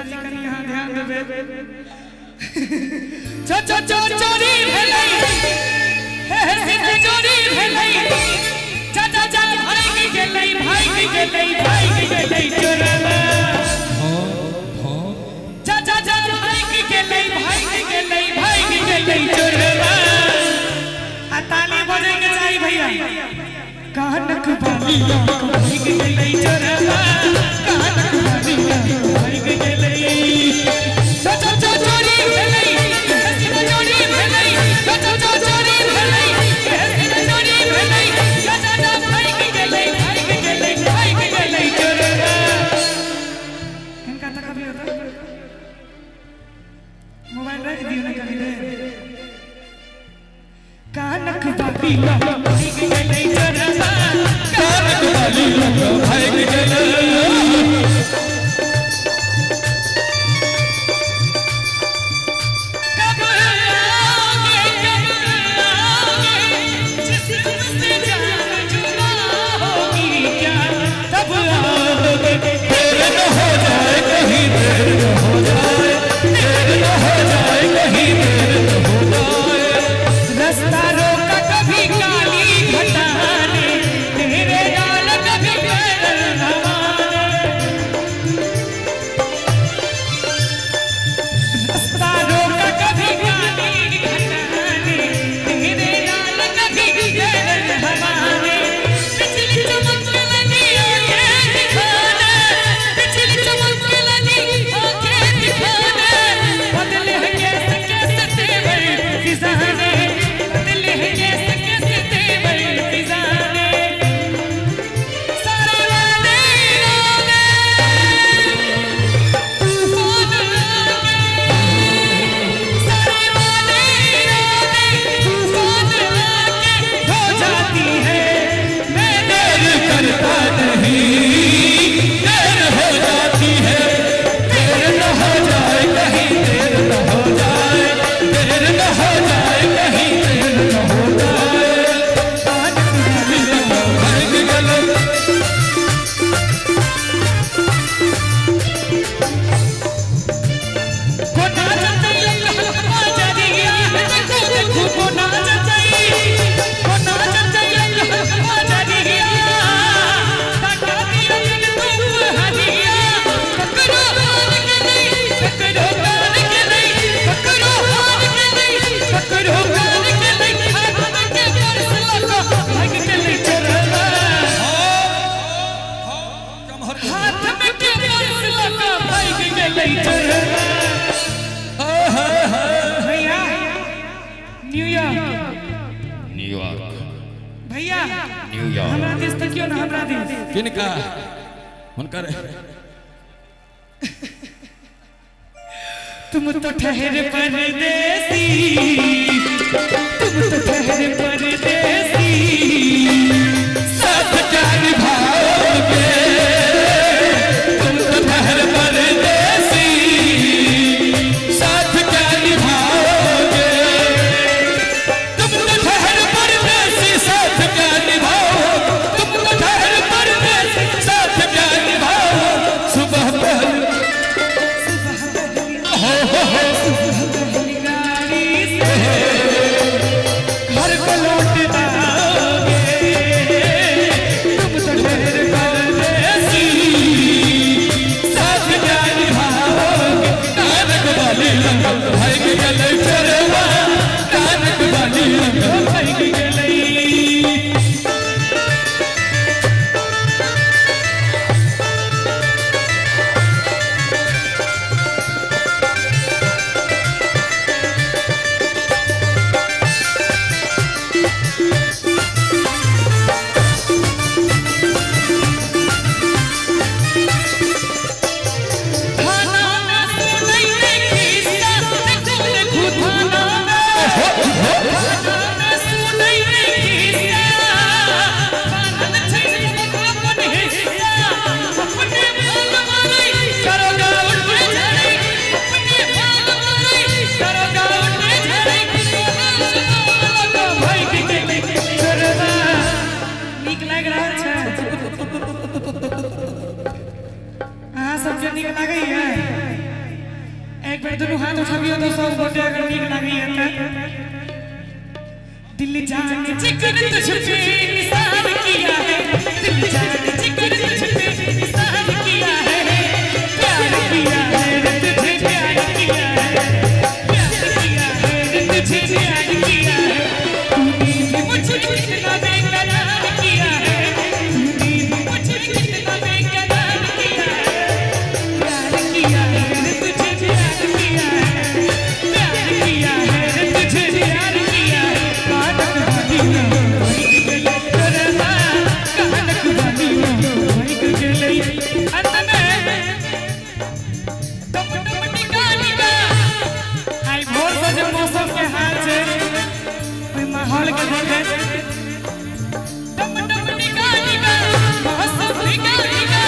जी कनी यहाँ ध्यान देबे चोरी भेलै हे सिद्ध चोरी भेलै चाचा भाग गेलै चोरवा चाचा भाग गेलै चोरवा आ ताली बजे के चाहिए भैया कानक बाली भाग गेलै चोरवा कानक बाली भाग गेलै चोरी भेलै सिद्ध चोरी भेलै चोरी भेलै सिद्ध चोरी भेलै चाचा भाग गेलै चोरवा इनका तक भी होता मोबाइल रख दियो ना कभी रे कानक बाली भाग गेलै चोरवा कानक बाली भाग गेलै भैया हमरा देश तक क्यों ना हमरा देश किनका हुनकर तुम तो ठहरे परदेसी तुम तो ठहरे परदेसी साथ क्या निभाओगे तुम तो ठहरे परदेसी साथ क्या निभाओगे तुम तो ठहरे परदेसी साथ क्या निभाओगे तुम तो ठहरे परदेसी साथ क्या निभाओगे सुबह पहल सबके निक लगे है बार दोनों हाथ उठाबियो तो सब गोटे अगर नीक लागी है दिल जाने जिगर तुझ पे निसार किया है दिल जाने जिगर तुझ पे निसार किया है प्यार किया है तुझे प्यार किया है प्यार किया है तुझे प्यार किया है तूने भी मुझे कितना बेकरार किया है तूने भी मुझे कितना बेकरार किया है प्यार किया है तुझे प्यार किया है प्यार किया है तुझे प्यार किया है कानक बनिया करना कानक बनिया भाई के लिए अंत में टप टप निकालिका आई भोर से जो मौसम के हाल से कोई माहौल के देखे टप टप निकालिका मौसम निकालिका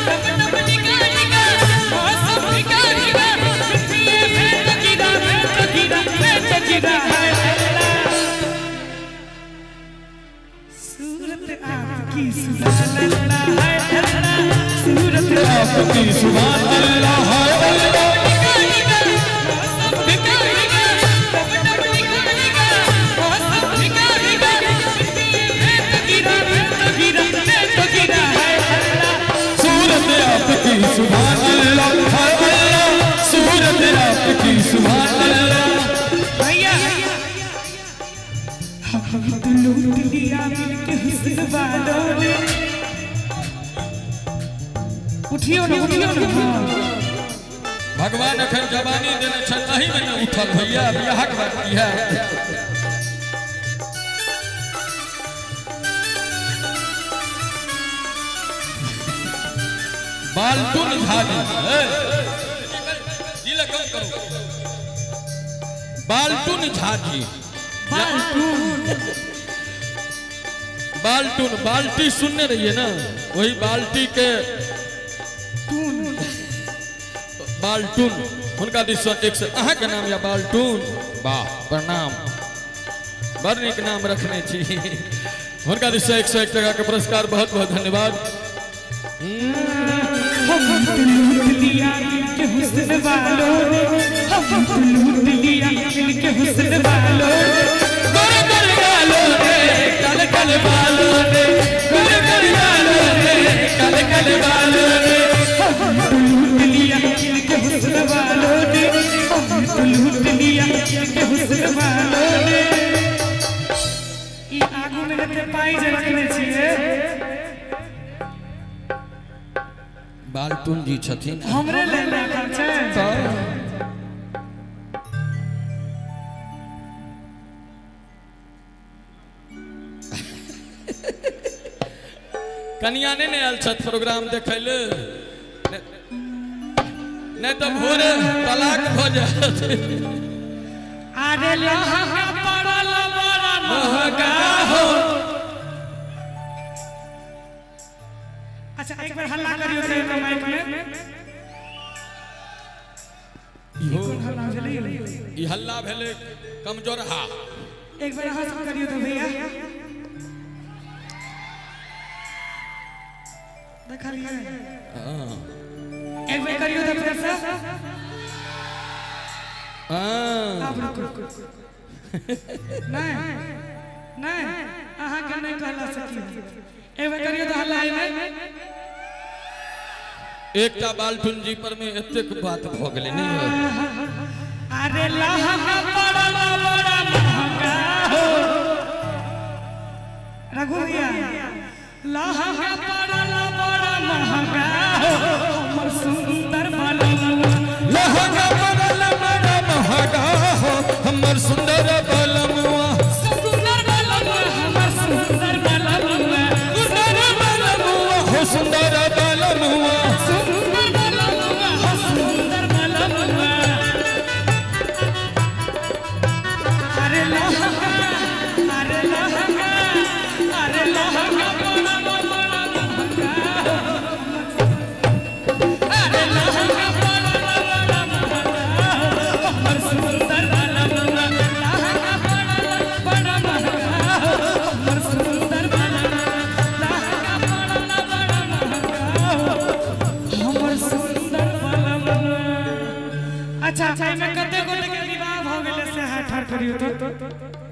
टप टप निकालिका मौसम निकालिका ये मैं तो गिरा है सूरत आपकी सुभान अल्लाह है अल्लाह सूरत आपकी सुभान अल्लाह है अल्लाह सूरत आपकी सुभान अल्लाह है अल्लाह सूरत आपकी सुभान अल्लाह भैया हम तो लूट लिया मिलके हुस्न वालों ने उठियो ना भगवान अखन जवानी देने छन नहीं मैंने उठल भैया बियाह के बाकी है बाल्टून झाजी दिल कम करो बाल्टून झाजी बाल्टून बाल्टी सुनने रहिए ना वही बाल्टी के बाल्टून उनका दिस एक से अहाँ के नाम या बाल्टून वाह प्रणाम बड़ नीक नाम रखने छी उनका दिस 101 टका के पुरस्कार बहुत बहुत धन्यवाद हम तो लूट लिया मिलके हुस्न वालों ने हम तो लूट लिया मिलके हुस्न वालों ने कर वालों ने कल वालों ने कर वालों ने कल वालों ने हम तो लूट लिया मिलके हुस्न वालों ने हम तो लूट लिया मिलके हुस्न वालों ने ई आगू में के पाई जे रखने छिए बाल्टून जी छथिन हमरे ले लेकर छै कनिया ने आयल छथ प्रोग्राम देखे ले नहीं तो भोरे तलाक हो जात अरे लहंगा पड़ल बड़ा महंगा हो अच्छा एक बार हल्ला करियो थे माइक में ई हल्ला भेले कमजोर हा एक बार हंस करियो तो भैया देखा लिया एक बार करियो तो फिर से अब रुको नहीं नहीं अहाँ के नहीं कहला सकी एक बार करियो तो हल्ला आई में एकटा बाल्टून जी पर में एतेक बात भ गेलै नहीं अरे लहंगा पड़ल बड़ा महंगा हो रघु भैया लहंगा पड़ल बड़ा महंगा हो हमर सुंदर बलमुआ लहंगा पड़ल बड़ा महंगा हो हमर सुंदर बलमुआ सुंदर बलमुआ हमर सुंदर बलमुआ हो सुंदर बलमुआ अच्छा अच्छा मैं कते गोटे के विवाह भ गेले से हाथ ठाड़ करियो तो